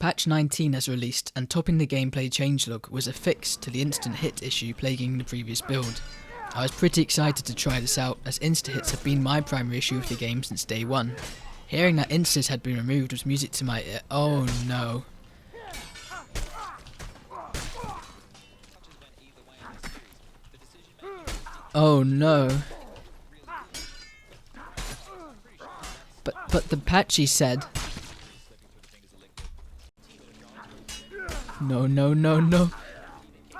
Patch 19 has released, and topping the gameplay changelog was a fix to the instant hit issue plaguing the previous build. I was pretty excited to try this out, as insta-hits have been my primary issue with the game since day one. Hearing that instas had been removed was music to my ear. Oh no. Oh no. But the patchy said... No.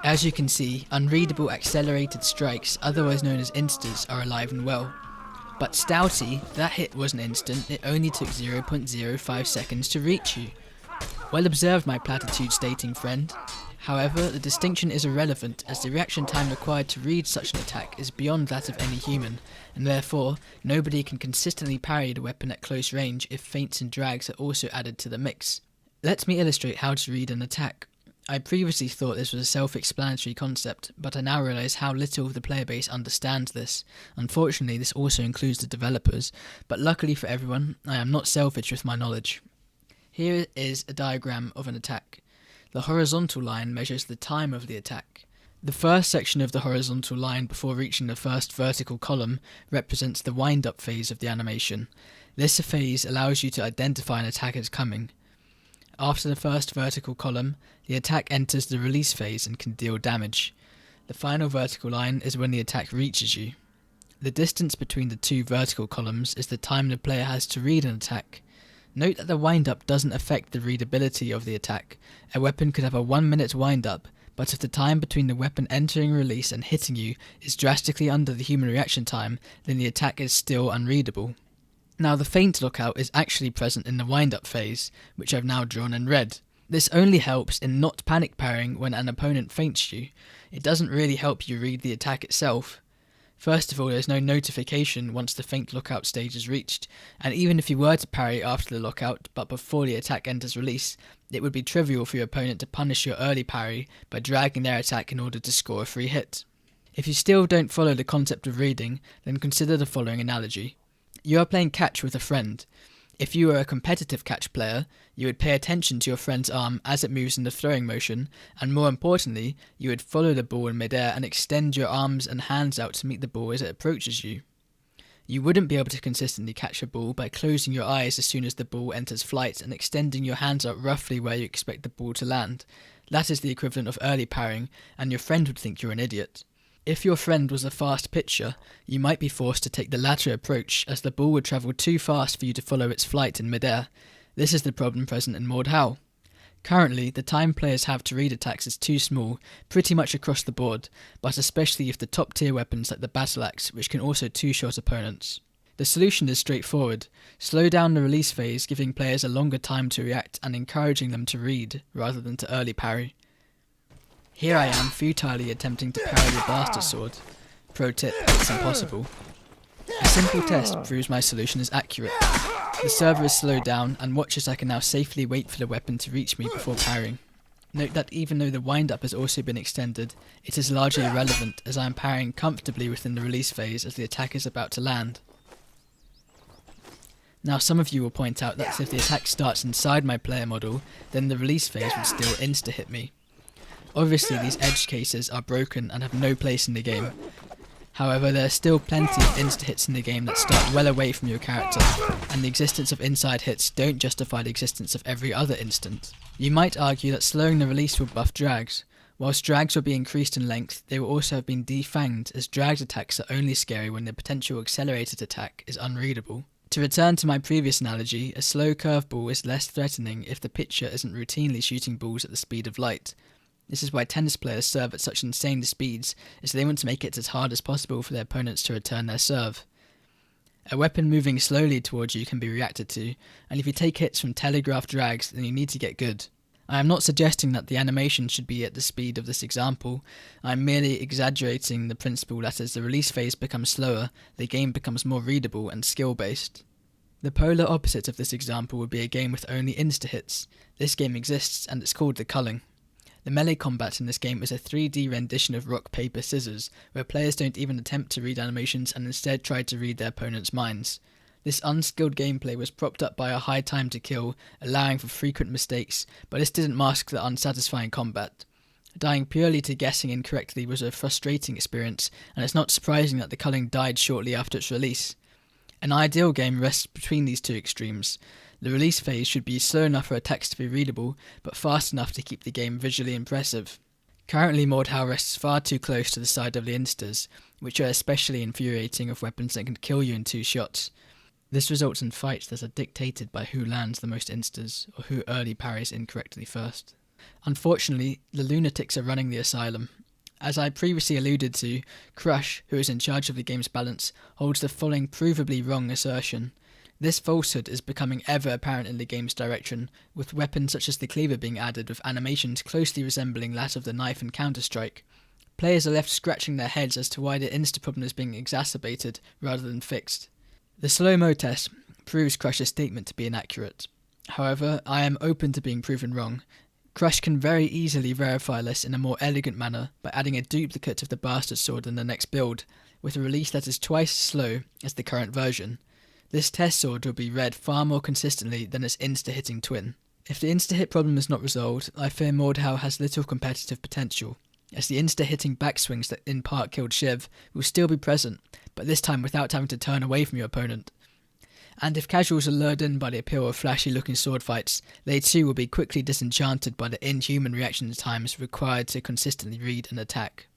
As you can see, unreadable accelerated strikes, otherwise known as instas, are alive and well. But Stouty, that hit wasn't instant, it only took 0.05 seconds to reach you. Well observed, my platitude stating friend. However, the distinction is irrelevant, as the reaction time required to read such an attack is beyond that of any human, and therefore, nobody can consistently parry the weapon at close range if feints and drags are also added to the mix. Let me illustrate how to read an attack. I previously thought this was a self-explanatory concept, but I now realise how little of the player base understands this. Unfortunately, this also includes the developers, but luckily for everyone, I am not selfish with my knowledge. Here is a diagram of an attack. The horizontal line measures the time of the attack. The first section of the horizontal line before reaching the first vertical column represents the wind-up phase of the animation. This phase allows you to identify an attack as coming. After the first vertical column, the attack enters the release phase and can deal damage. The final vertical line is when the attack reaches you. The distance between the two vertical columns is the time the player has to read an attack. Note that the wind-up doesn't affect the readability of the attack. A weapon could have a 1 minute wind-up, but if the time between the weapon entering release and hitting you is drastically under the human reaction time, then the attack is still unreadable. Now the feint lookout is actually present in the wind-up phase, which I've now drawn in red. This only helps in not panic parrying when an opponent feints you. It doesn't really help you read the attack itself. First of all, there's no notification once the feint lookout stage is reached, and even if you were to parry after the lookout but before the attack enters release, it would be trivial for your opponent to punish your early parry by dragging their attack in order to score a free hit. If you still don't follow the concept of reading, then consider the following analogy. You are playing catch with a friend. If you were a competitive catch player, you would pay attention to your friend's arm as it moves in the throwing motion, and more importantly, you would follow the ball in midair and extend your arms and hands out to meet the ball as it approaches you. You wouldn't be able to consistently catch a ball by closing your eyes as soon as the ball enters flight and extending your hands out roughly where you expect the ball to land. That is the equivalent of early parrying, and your friend would think you're an idiot. If your friend was a fast pitcher, you might be forced to take the latter approach, as the ball would travel too fast for you to follow its flight in midair. This is the problem present in Mordhau. Currently, the time players have to read attacks is too small, pretty much across the board, but especially if the top tier weapons like the battle axe, which can also two-shot opponents. The solution is straightforward. Slow down the release phase, giving players a longer time to react and encouraging them to read, rather than to early parry. Here I am, futilely attempting to parry the Bastard Sword. Pro tip, it's impossible. A simple test proves my solution is accurate. The server is slowed down, and watch as I can now safely wait for the weapon to reach me before parrying. Note that even though the wind-up has also been extended, it is largely irrelevant, as I am parrying comfortably within the release phase as the attack is about to land. Now some of you will point out that if the attack starts inside my player model, then the release phase would still insta-hit me. Obviously these edge cases are broken and have no place in the game. However, there are still plenty of insta-hits in the game that start well away from your character, and the existence of inside hits don't justify the existence of every other instant. You might argue that slowing the release will buff drags. Whilst drags will be increased in length, they will also have been defanged, as dragged attacks are only scary when the potential accelerated attack is unreadable. To return to my previous analogy, a slow curveball is less threatening if the pitcher isn't routinely shooting balls at the speed of light. This is why tennis players serve at such insane speeds, as they want to make it as hard as possible for their opponents to return their serve. A weapon moving slowly towards you can be reacted to, and if you take hits from telegraph drags, then you need to get good. I am not suggesting that the animation should be at the speed of this example. I am merely exaggerating the principle that as the release phase becomes slower, the game becomes more readable and skill-based. The polar opposite of this example would be a game with only insta-hits. This game exists, and it's called the culling. The melee combat in this game is a 3D rendition of rock, paper, scissors, where players don't even attempt to read animations and instead try to read their opponent's minds. This unskilled gameplay was propped up by a high time to kill, allowing for frequent mistakes, but this didn't mask the unsatisfying combat. Dying purely to guessing incorrectly was a frustrating experience, and it's not surprising that the culling died shortly after its release. An ideal game rests between these two extremes. The release phase should be slow enough for a text to be readable, but fast enough to keep the game visually impressive. Currently, Mordhau rests far too close to the side of the instas, which are especially infuriating with weapons that can kill you in 2 shots. This results in fights that are dictated by who lands the most instas, or who early parries incorrectly first. Unfortunately, the lunatics are running the asylum. As I previously alluded to, Crush, who is in charge of the game's balance, holds the following provably wrong assertion. This falsehood is becoming ever apparent in the game's direction, with weapons such as the cleaver being added with animations closely resembling that of the knife in Counter-Strike. Players are left scratching their heads as to why the insta problem is being exacerbated rather than fixed. The slow-mo test proves Crush's statement to be inaccurate. However, I am open to being proven wrong. Crush can very easily verify this in a more elegant manner by adding a duplicate of the Bastard Sword in the next build, with a release that is twice as slow as the current version. This test sword will be read far more consistently than its insta-hitting twin. If the insta-hit problem is not resolved, I fear Mordhau has little competitive potential, as the insta-hitting backswings that in part killed Shiv will still be present, but this time without having to turn away from your opponent. And if casuals are lured in by the appeal of flashy-looking sword fights, they too will be quickly disenchanted by the inhuman reaction times required to consistently read an attack.